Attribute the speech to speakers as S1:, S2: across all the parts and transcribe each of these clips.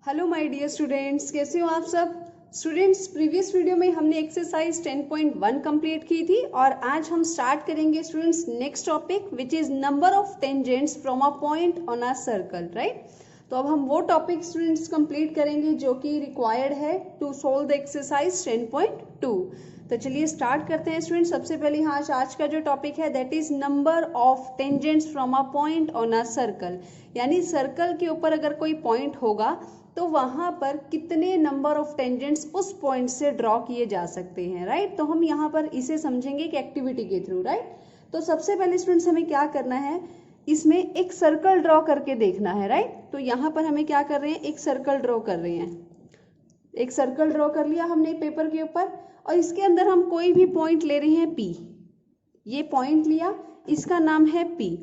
S1: Hello my dear students, कैसे हो आप सब स्टूडेंट्स। प्रीवियस वीडियो में हमने एक्सरसाइज 10.1 कंप्लीट की थी और आज हम स्टार्ट करेंगे students next topic which is number of tangents from a point on a circle, right. तो अब हम वो टॉपिक स्टूडेंट्स कंप्लीट करेंगे जो कि रिक्वायर्ड है टू सोल्व द एक्सरसाइज 10.2। तो चलिए स्टार्ट करते हैं स्टूडेंट। सबसे पहले यहाँ आज का जो टॉपिक है that is number of tangents from a point on a circle, यानी सर्कल के ऊपर अगर कोई पॉइंट होगा तो वहां पर कितने नंबर ऑफ टेंजेंट्स उस पॉइंट से ड्रॉ किए जा सकते हैं, राइट। तो हम यहाँ पर इसे समझेंगे एक एक्टिविटी के थ्रू, राइट। तो सबसे पहले स्टूडेंट्स हमें क्या करना है, इसमें एक सर्कल ड्रॉ करके देखना है, राइट। तो यहाँ पर हमें क्या कर रहे हैं, एक सर्कल ड्रॉ कर रहे हैं। एक सर्कल ड्रॉ कर लिया हमने पेपर के ऊपर और इसके अंदर हम कोई भी पॉइंट ले रहे हैं पी। ये पॉइंट लिया, इसका नाम है पी।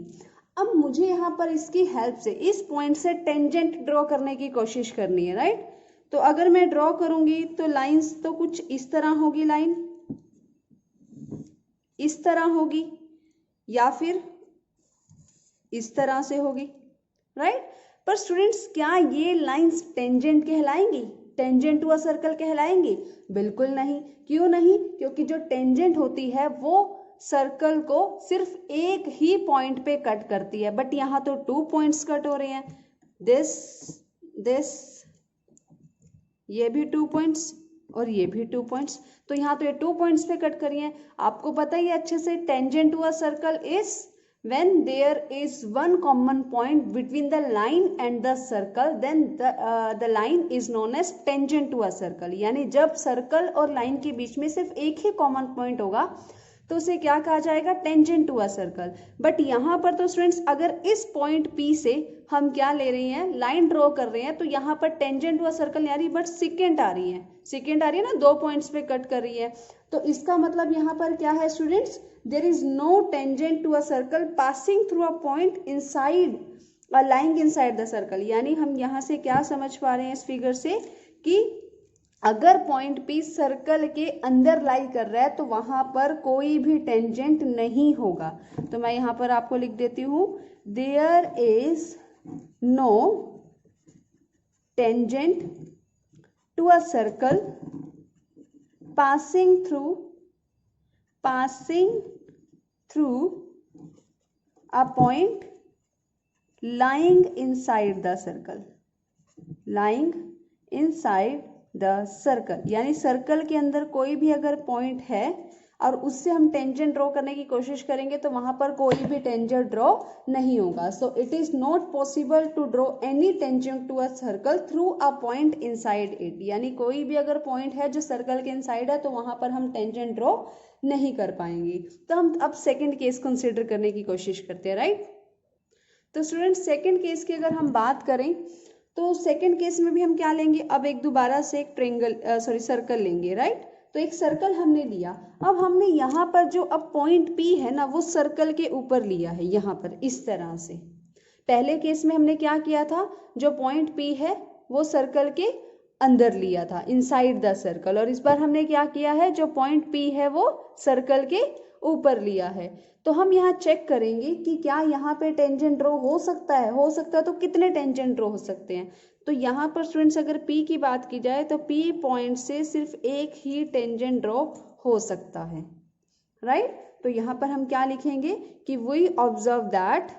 S1: अब मुझे यहाँ पर इसकी हेल्प से इस पॉइंट से टेंजेंट ड्रॉ करने की कोशिश करनी है, राइट। तो अगर मैं ड्रॉ करूंगी तो लाइंस तो कुछ इस तरह होगी, लाइन इस तरह होगी या फिर इस तरह से होगी, राइट। पर स्टूडेंट्स क्या ये लाइंस टेंजेंट कहलाएंगी, टेंजेंट टू अ सर्कल कहलाएंगी? बिल्कुल नहीं। क्यों नहीं? क्योंकि जो टेंजेंट होती है वो सर्कल को सिर्फ एक ही पॉइंट पे कट करती है, बट यहाँ तो 2 पॉइंट्स कट हो रहे हैं, दिस ये भी 2 पॉइंट्स और ये भी 2 पॉइंट्स। तो यहाँ तो ये 2 पॉइंट्स पे कट करी है। आपको पता ही है अच्छे से, tangent to a circle is when there is one common point between the line and the circle, then the line is known as tangent to a circle। यानी जब सर्कल और लाइन के बीच में सिर्फ एक ही कॉमन पॉइंट होगा तो उसे क्या कहा जाएगा, tangent to a circle. But यहाँ पर तो स्टूडेंट्स अगर इस पॉइंट P से हम क्या ले रहे हैं, लाइन ड्रॉ कर रहे हैं, तो यहाँ पर टेंजेंट टू अ सर्कल यानी बट सेकेंड आ रही है, सेकेंड आ रही है ना, 2 पॉइंट्स पे कट कर रही है। तो इसका मतलब यहाँ पर क्या है students, there is no tangent to a circle passing through a point inside or lying inside the circle। यानी हम यहाँ से क्या समझ पा रहे हैं इस फिगर से कि अगर पॉइंट P सर्कल के अंदर लाई कर रहा है तो वहां पर कोई भी टेंजेंट नहीं होगा। तो मैं यहाँ पर आपको लिख देती हूँ, there is no tangent to a circle passing through a point lying inside the circle, lying inside the circle। यानी सर्कल के अंदर कोई भी अगर पॉइंट है और उससे हम टेंजेंट ड्रॉ करने की कोशिश करेंगे तो वहां पर कोई भी टेंजेंट ड्रॉ नहीं होगा। So it is not possible to draw any tangent to a circle through a point inside it. यानी कोई भी अगर पॉइंट है जो सर्कल के इनसाइड है तो वहां पर हम टेंजेंट ड्रॉ नहीं कर पाएंगे। तो हम अब सेकेंड केस कंसिडर करने की कोशिश करते हैं, राइट। तो स्टूडेंट सेकेंड केस की अगर हम बात करें तो सेकेंड केस में भी हम क्या लेंगे, अब एक दोबारा से एक सर्कल लेंगे, राइट। तो एक सर्कल हमने लिया, अब हमने यहाँ पर जो अब पॉइंट P है ना वो सर्कल के ऊपर लिया है, यहाँ पर इस तरह से। पहले केस में हमने क्या किया था, जो पॉइंट P है वो सर्कल के अंदर लिया था, इनसाइड द सर्कल। और इस बार हमने क्या किया है, जो पॉइंट P है वो सर्कल के ऊपर लिया है। तो हम यहाँ चेक करेंगे कि क्या यहाँ पे टेंजेंट ड्रॉ हो सकता है, हो सकता है तो कितने टेंजेंट ड्रॉ हो सकते हैं। तो यहाँ पर स्टूडेंट्स अगर P की बात की जाए तो P पॉइंट से सिर्फ एक ही टेंजेंट ड्रॉ हो सकता है, राइट। तो यहाँ पर हम क्या लिखेंगे कि वी ऑब्जर्व दैट,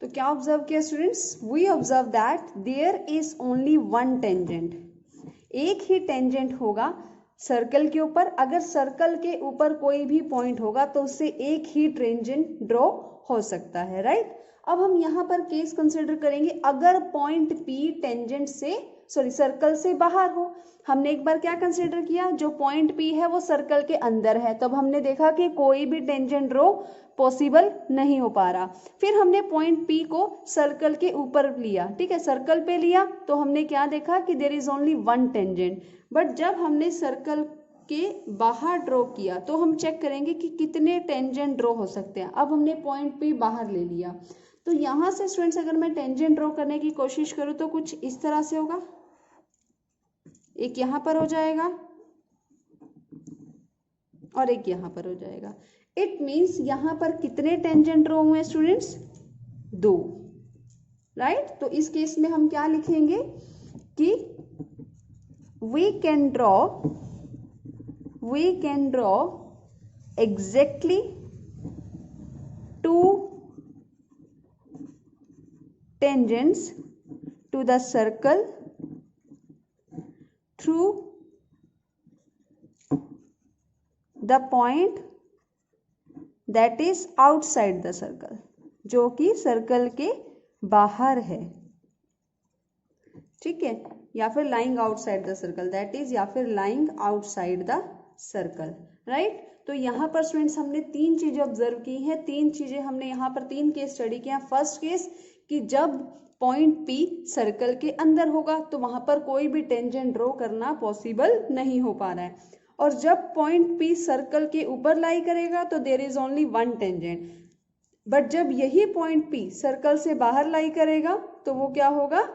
S1: तो क्या ऑब्जर्व किया students, we observe that there is only one tangent, एक ही टेंजेंट होगा सर्कल के ऊपर। अगर सर्कल के ऊपर कोई भी पॉइंट होगा तो उससे एक ही टेंजेंट ड्रॉ हो सकता है, राइट। अब हम यहाँ पर केस कंसिडर करेंगे अगर पॉइंट P टेंजेंट से सर्कल से बाहर हो। हमने एक बार क्या कंसिडर किया, जो पॉइंट P है वो सर्कल के अंदर है, तब हमने देखा कि कोई भी टेंजेंट ड्रॉ पॉसिबल नहीं हो पा रहा। फिर हमने पॉइंट P को सर्कल के ऊपर लिया, ठीक है, सर्कल पे लिया, तो हमने क्या देखा कि there is only one tangent. But जब हमने सर्कल के बाहर ड्रॉ किया तो हम चेक करेंगे कि कितने टेंजेंट ड्रॉ हो सकते हैं। अब हमने पॉइंट P बाहर ले लिया, तो यहाँ से स्टूडेंट्स अगर मैं टेंजेंट ड्रॉ करने की कोशिश करूँ तो कुछ इस तरह से होगा, एक यहाँ पर हो जाएगा और एक यहाँ पर हो जाएगा। इट मीन्स यहाँ पर कितने टेंजेंट ड्रॉ हुए स्टूडेंट्स, 2। राइट। तो इस केस में हम क्या लिखेंगे कि we can draw exactly two tangents to the circle through the point that is outside the circle, जो कि सर्कल के बाहर है, ठीक है, या फिर lying outside the circle, that is या फिर lying outside the circle, right. तो यहाँ पर स्टूडेंट्स हमने तीन चीजें ऑब्जर्व की हैं, तीन चीजें हमने यहाँ पर तीन केस स्टडी किया। फर्स्ट केस कि जब पॉइंट P सर्कल के अंदर होगा तो वहां पर कोई भी टेंजेंट ड्रॉ करना पॉसिबल नहीं हो पा रहा है, और जब पॉइंट P सर्कल के ऊपर लाई करेगा तो there is only one tangent, but जब यही पॉइंट P सर्कल से बाहर लाई करेगा तो वो क्या होगा,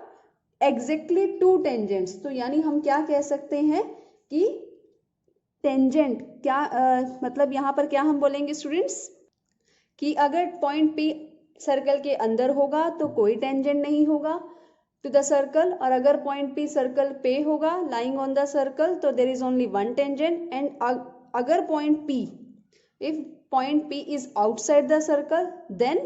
S1: एग्जैक्टली टू टेंजेंट्स। तो यानी हम क्या कह सकते हैं कि टेंजेंट क्या मतलब यहाँ पर क्या हम बोलेंगे स्टूडेंट्स कि अगर पॉइंट P सर्कल के अंदर होगा तो कोई टेंजेंट नहीं होगा टू द सर्कल, और अगर पॉइंट P सर्कल पे होगा लाइंग ऑन द सर्कल तो there is only one tangent, and अगर point P if point P is outside the circle then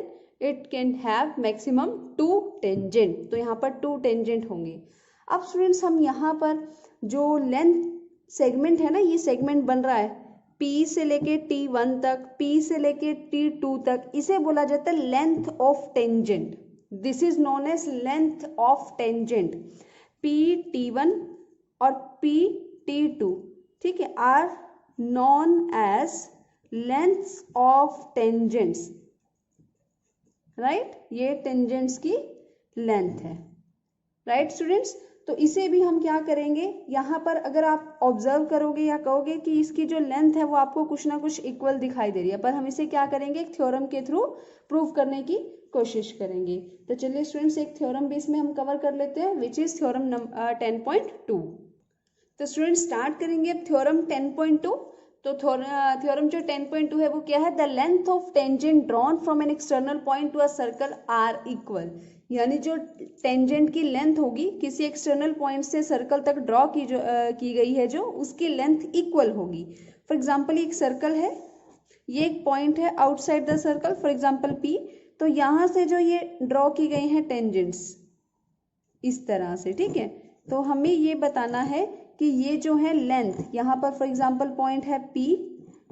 S1: it can have maximum two tangent. तो यहाँ पर to tangent होंगे। अब students हम यहाँ पर जो लेंथ सेगमेंट है ना, ये सेगमेंट बन रहा है P से लेके T1 तक, P से लेके T2 तक, इसे बोला जाता है length of tangent. This is known as length of tangent. PT1 और PT2, ठीक है, are known as lengths of tangents, right. ये टेंजेंट्स की लेंथ है, राइट स्टूडेंट्स। तो इसे भी हम क्या करेंगे, यहाँ पर अगर आप ऑब्जर्व करोगे या कहोगे कि इसकी जो लेंथ है वो आपको कुछ ना कुछ इक्वल दिखाई दे रही है, पर हम इसे क्या करेंगे, एक थ्योरम के थ्रू प्रूव करने की कोशिश करेंगे। तो चलिए स्टूडेंट्स एक थ्योरम भी इसमें हम कवर कर लेते हैं, विच इज थ्योरम 10.2। तो स्टूडेंट्स स्टार्ट करेंगे अब थ्योरम 10.2। तो थ्योरम जो 10.2 है वो क्या है, the length of tangent drawn from an external point to a circle are equal, यानी जो टेंजेंट की लेंथ होगी किसी एक्सटर्नल पॉइंट से सर्कल तक ड्रॉ की गई है जो, उसकी लेंथ इक्वल होगी। फॉर एग्जांपल एक सर्कल है, ये एक पॉइंट है outside the circle, for example P, तो यहाँ से जो ये ड्रॉ की गई हैं टेंजेंट्स इस तरह से, ठीक है। तो हमें ये बताना है कि ये जो है लेंथ, यहाँ पर फॉर एग्जांपल पॉइंट है P,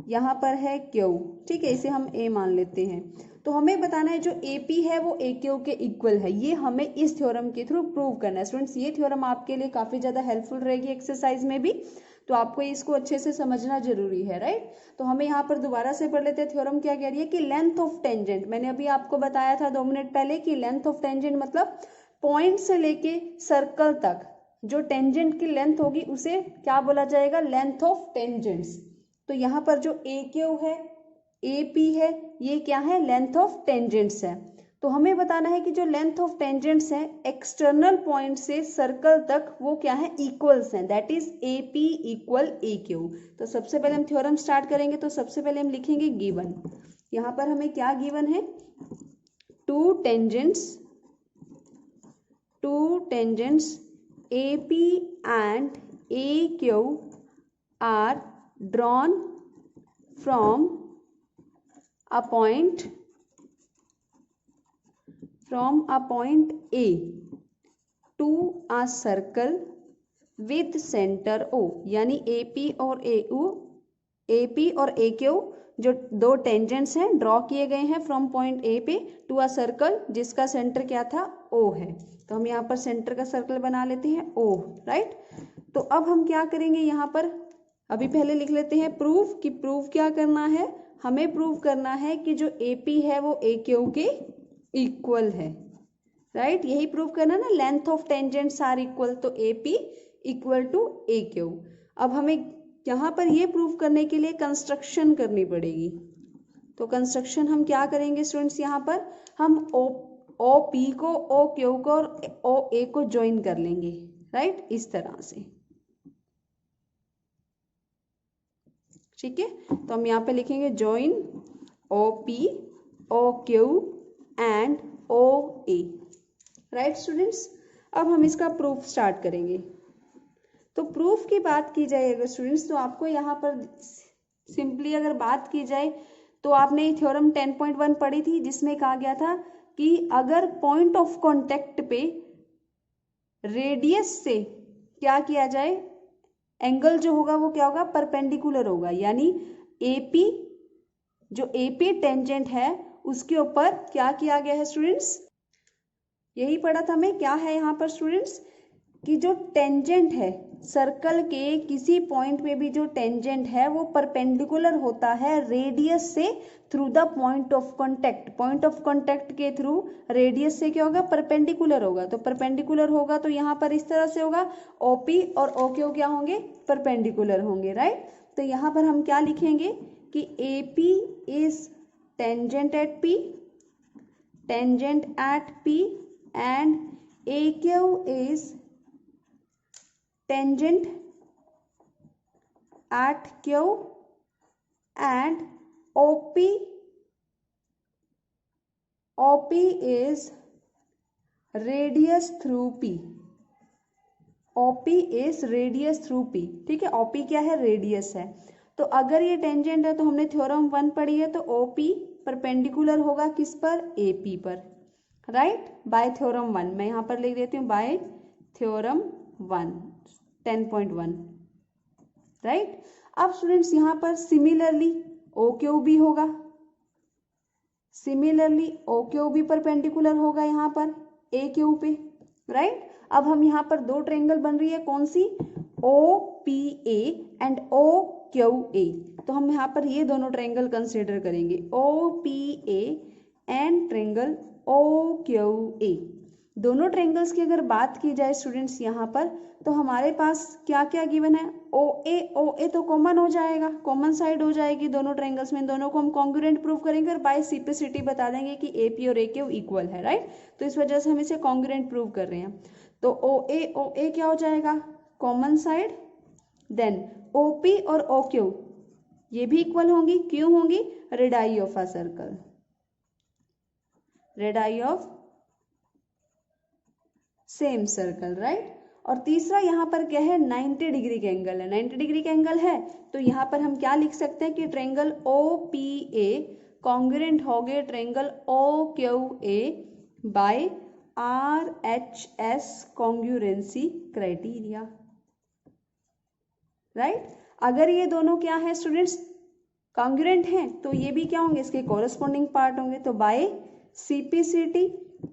S1: यहाँ पर है Q, ठीक है, इसे हम A मान लेते हैं। तो हमें बताना है जो AP है वो AQ के इक्वल है, ये हमें इस थ्योरम के थ्रू प्रूव करना है। स्टूडेंट्स ये थ्योरम आपके लिए काफी ज्यादा हेल्पफुल रहेगी एक्सरसाइज में भी, तो आपको इसको अच्छे से समझना जरूरी है, राइट। तो हमें यहाँ पर दोबारा से पढ़ लेते हैं, थ्योरम क्या कह रही है कि लेंथ ऑफ टेंजेंट, मैंने अभी आपको बताया था 2 मिनट पहले कि लेंथ ऑफ टेंजेंट मतलब पॉइंट से लेके सर्कल तक जो टेंजेंट की लेंथ होगी उसे क्या बोला जाएगा, लेंथ ऑफ टेंजेंट्स। तो यहाँ पर जो AQ है, AP है, ये क्या है, लेंथ ऑफ टेंजेंट्स है। तो हमें बताना है कि जो लेंथ ऑफ टेंजेंट्स है एक्सटर्नल पॉइंट से सर्कल तक वो क्या है, इक्वल्स हैं, that is AP equal AQ। तो सबसे पहले हम थ्योरम स्टार्ट करेंगे, तो सबसे पहले हम लिखेंगे गिवन। यहाँ पर हमें क्या गिवन है, to tangents AP and AQ are drawn from a point A to a circle with center O, यानी AP और AQ जो दो टेंजेंट्स हैं ड्रॉ किए गए हैं फ्रॉम पॉइंट A पे टू अ सर्कल जिसका सेंटर क्या था, O है। तो हम यहाँ पर सेंटर का सर्कल बना लेते हैं O, राइट। तो अब हम क्या करेंगे, यहाँ पर अभी पहले लिख लेते हैं प्रूफ, कि प्रूफ क्या करना है, हमें प्रूव करना है कि जो AP है वो AQ के इक्वल है, राइट। यही प्रूव करना ना, length of tangents are equal, तो AP इक्वल टू AQ। अब हमें यहाँ पर ये प्रूव करने के लिए कंस्ट्रक्शन करनी पड़ेगी। तो कंस्ट्रक्शन हम क्या करेंगे स्टूडेंट्स, यहाँ पर हम OP को OQ को और OA को ज्वाइन कर लेंगे, राइट, इस तरह से, ठीक है। तो हम यहाँ पे लिखेंगे join OP OQ and OA, right students. अब हम इसका प्रूफ स्टार्ट करेंगे। तो प्रूफ की बात की जाए अगर स्टूडेंट्स, तो आपको यहाँ पर सिंपली अगर बात की जाए तो आपने थ्योरम 10.1 पढ़ी थी, जिसमें कहा गया था कि अगर पॉइंट ऑफ कांटेक्ट पे रेडियस से क्या किया जाए, एंगल जो होगा वो क्या होगा, परपेंडिकुलर होगा। यानी एपी, जो एपी टेंजेंट है उसके ऊपर क्या किया गया है स्टूडेंट्स, यही पढ़ा था हमें। क्या है यहाँ पर स्टूडेंट्स कि जो टेंजेंट है सर्कल के किसी पॉइंट पे भी जो टेंजेंट है वो परपेंडिकुलर होता है रेडियस से through the point of contact. Point of contact के थ्रू रेडियस से क्या होगा, परपेंडिकुलर होगा। तो परपेंडिकुलर होगा तो यहाँ पर इस तरह से होगा, ओपी और ओक्यू क्या होंगे, परपेंडिकुलर होंगे, राइट। तो यहाँ पर हम क्या लिखेंगे कि AP is tangent at P, tangent at P, and AQ is tangent at Q, and OP is radius through P. OP is radius through P, ठीक है। OP क्या है, रेडियस है। तो अगर ये टेंजेंट है तो हमने थ्योरम 1 पढ़ी है, तो OP परपेंडिकुलर होगा किस पर, AP पर, राइट, बाय थ्योरम 1। मैं यहाँ पर लिख देती हूँ बाय थ्योरम 1 10.1, राइट। अब स्टूडेंट्स यहाँ पर सिमिलरली OQ भी होगा, सिमिलरली OQ भी परपेंडिकुलर होगा यहाँ पर AQ पे, राइट। अब हम यहाँ पर दो ट्रायंगल बन रही है, कौन सी, OPA एंड OQA। तो हम यहाँ पर ये दोनों ट्रायंगल कंसीडर करेंगे, OPA एंड ट्रायंगल OQA। दोनों ट्रायंगल्स की अगर बात की जाए स्टूडेंट्स यहाँ पर, तो हमारे पास क्या क्या गिवन है, OA तो कॉमन हो जाएगा, कॉमन साइड हो जाएगी दोनों ट्रायंगल्स में, दोनों को हम कॉन्ग्रुएंट प्रूव करेंगे और बाय सिम्प्लिसिटी बता देंगे कि AP और AQ इक्वल है, राइट। तो इस वजह से हम इसे कॉन्ग्रुएंट प्रूव कर रहे हैं। तो OA क्या हो जाएगा, कॉमन साइड, देन OP और OQ ये भी इक्वल होंगी, क्यों होंगी, radii of a circle, radii of same circle, right. और तीसरा यहाँ पर क्या है, 90 डिग्री का एंगल है। 90 डिग्री का एंगल है तो यहाँ पर हम क्या लिख सकते हैं कि ट्रायंगल OPA कॉन्ग्रुएंट हो गए triangle OQA by RHS congruency criteria, right. अगर ये दोनों क्या है स्टूडेंट्स, कॉन्ग्रुएंट हैं, तो ये भी क्या होंगे, इसके कोरस्पॉन्डिंग पार्ट होंगे। तो बाय CPCT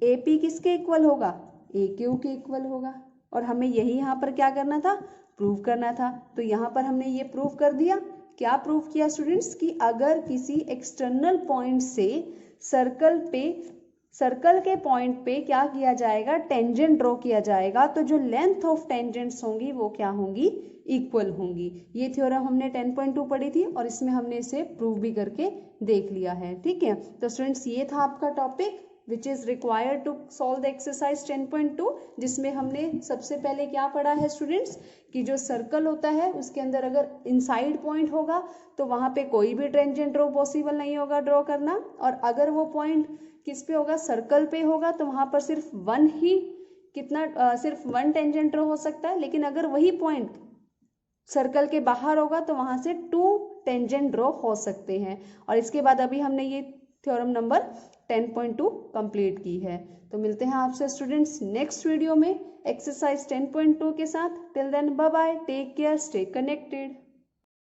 S1: AP किसके इक्वल होगा, AQ के इक्वल होगा। और हमें यही यहाँ पर क्या करना था, प्रूव करना था। तो यहाँ पर हमने ये प्रूव कर दिया। क्या प्रूव किया स्टूडेंट्स कि अगर किसी एक्सटर्नल पॉइंट से सर्कल के पॉइंट पे क्या किया जाएगा, टेंजेंट ड्रॉ किया जाएगा, तो जो लेंथ ऑफ टेंजेंट्स होंगी वो क्या होंगी, इक्वल होंगी। ये थ्योरम हमने 10.2 पढ़ी थी और इसमें हमने इसे प्रूव भी करके देख लिया है, ठीक है। तो स्टूडेंट्स ये था आपका topic which is required to solve the exercise 10.2, जिसमें हमने सबसे पहले क्या पढ़ा है स्टूडेंट्स कि जो सर्कल होता है उसके अंदर अगर इनसाइड पॉइंट होगा तो वहां पे कोई भी टेंजेंट ड्रॉ पॉसिबल नहीं होगा ड्रॉ करना, और अगर वो पॉइंट किस पे होगा, सर्कल पे होगा, तो वहां पर सिर्फ सिर्फ वन टेंजेंट ड्रॉ हो सकता है। लेकिन अगर वही पॉइंट सर्कल के बाहर होगा तो वहां से 2 टेंजेंट ड्रॉ हो सकते हैं। और इसके बाद अभी हमने ये थ्योरम नंबर 10.2 कंप्लीट की है। तो मिलते हैं आपसे स्टूडेंट्स नेक्स्ट वीडियो में एक्सरसाइज 10.2 के साथ। Till then bye bye, take care, stay connected.